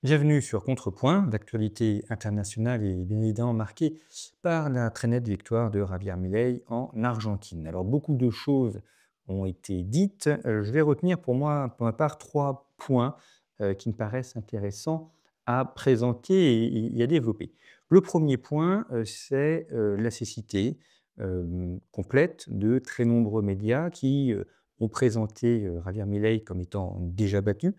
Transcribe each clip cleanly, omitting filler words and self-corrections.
Bienvenue sur Contrepoint, l'actualité internationale est bien évidemment marquée par la très nette victoire de Javier Milei en Argentine. Alors beaucoup de choses ont été dites. Je vais retenir pour ma part, 3 points qui me paraissent intéressants à présenter et à développer. Le premier point, c'est la cécité complète de très nombreux médias qui ont présenté Javier Milei comme étant déjà battu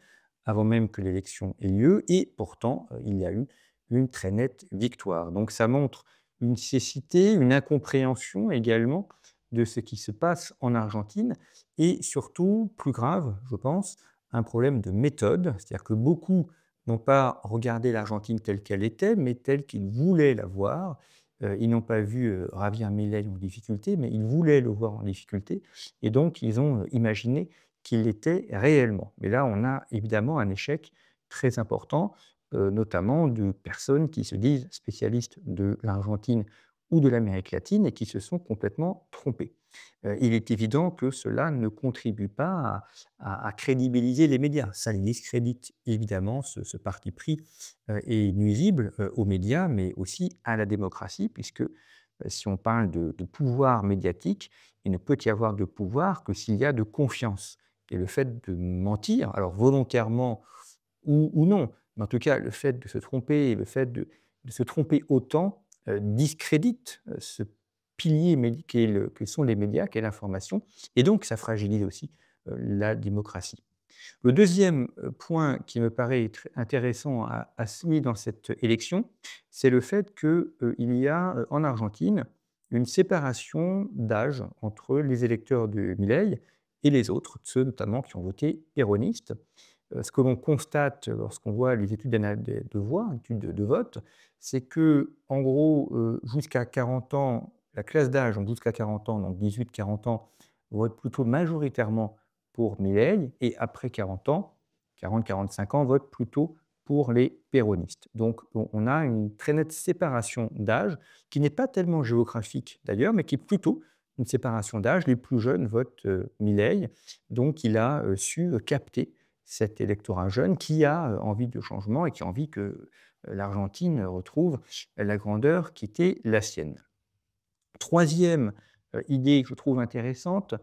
avant même que l'élection ait lieu et pourtant, il y a eu une très nette victoire. Donc ça montre une cécité, une incompréhension également de ce qui se passe en Argentine et surtout, plus grave, je pense, un problème de méthode. C'est-à-dire que beaucoup n'ont pas regardé l'Argentine telle qu'elle était, mais telle qu'ils voulaient la voir. Ils n'ont pas vu, Javier Milei en difficulté, mais ils voulaient le voir en difficulté et donc ils ont, imaginé qu'il l'était réellement. Mais là, on a évidemment un échec très important, notamment de personnes qui se disent spécialistes de l'Argentine ou de l'Amérique latine et qui se sont complètement trompées. Il est évident que cela ne contribue pas à crédibiliser les médias. Ça les discrédite évidemment, ce parti pris est nuisible aux médias, mais aussi à la démocratie, puisque si on parle de pouvoir médiatique, il ne peut y avoir de pouvoir que s'il y a de confiance. Et le fait de mentir, alors volontairement ou non, mais en tout cas le fait de se tromper et le fait de se tromper autant, discrédite, ce pilier que sont les médias, qu'est l'information et donc ça fragilise aussi, la démocratie. Le deuxième point qui me paraît très intéressant à souligner dans cette élection, c'est le fait qu'il y a, en Argentine, une séparation d'âge entre les électeurs de Milei et les autres, ceux notamment qui ont voté péroniste. Ce que l'on constate lorsqu'on voit les études de voix, études de vote, c'est qu'en gros, jusqu'à 40 ans, la classe d'âge, donc jusqu'à 40 ans, donc 18-40 ans, vote plutôt majoritairement pour Milei et après 40 ans, 40-45 ans, vote plutôt pour les péronistes. Donc on a une très nette séparation d'âge qui n'est pas tellement géographique d'ailleurs, mais qui est plutôt une séparation d'âge. Les plus jeunes votent Milei, donc il a su capter cet électorat jeune qui a envie de changement et qui a envie que l'Argentine retrouve la grandeur qui était la sienne. Troisième idée que je trouve intéressante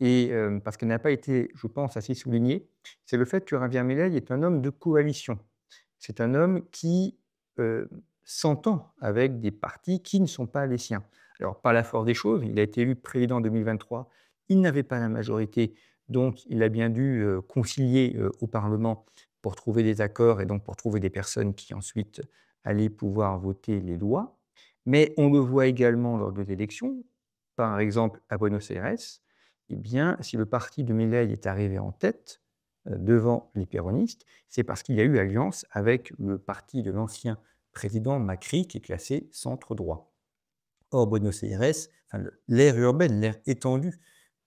et parce qu'elle n'a pas été, je pense, assez soulignée, c'est le fait que Javier Milei est un homme de coalition. C'est un homme qui, s'entend avec des partis qui ne sont pas les siens. Alors par la force des choses, il a été élu président en 2023, il n'avait pas la majorité, donc il a bien dû, concilier, au parlement pour trouver des accords et donc pour trouver des personnes qui ensuite allaient pouvoir voter les lois. Mais on le voit également lors des élections, par exemple à Buenos Aires, eh bien, si le parti de Milei est arrivé en tête, devant les péronistes, c'est parce qu'il y a eu alliance avec le parti de l'ancien président Macri, qui est classé centre droit. Or, Buenos Aires, enfin, l'aire urbaine, l'aire étendue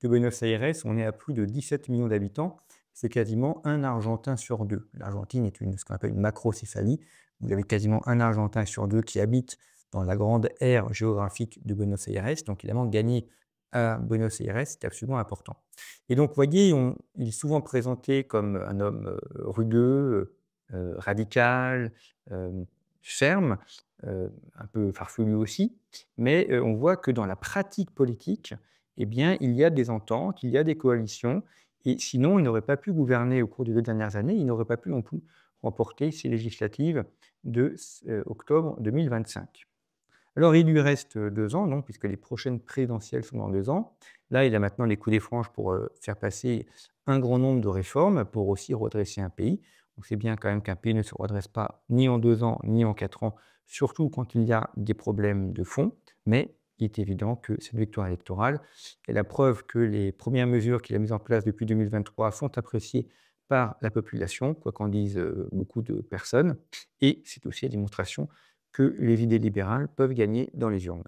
de Buenos Aires, on est à plus de 17 millions d'habitants. C'est quasiment un Argentin sur deux. L'Argentine est ce qu'on appelle une macrocéphalie. Vous avez quasiment un Argentin sur deux qui habite dans la grande aire géographique de Buenos Aires. Donc, évidemment, gagner à Buenos Aires, c'est absolument important. Et donc, vous voyez, il est souvent présenté comme un homme rugueux, radical, ferme, un peu farfelu aussi. Mais on voit que dans la pratique politique, eh bien, il y a des ententes, il y a des coalitions et sinon il n'aurait pas pu gouverner au cours des 2 dernières années, il n'aurait pas pu non plus remporter ces législatives de octobre 2025. Alors il lui reste, 2 ans, non, puisque les prochaines présidentielles sont dans 2 ans. Là, il a maintenant les coups des franges pour, faire passer un grand nombre de réformes, pour aussi redresser un pays. On sait bien quand même qu'un pays ne se redresse pas ni en 2 ans, ni en 4 ans, surtout quand il y a des problèmes de fond. Mais il est évident que cette victoire électorale est la preuve que les premières mesures qu'il a mises en place depuis 2023 sont appréciées par la population, quoi qu'en disent, beaucoup de personnes et c'est aussi la démonstration que les idées libérales peuvent gagner dans les urnes.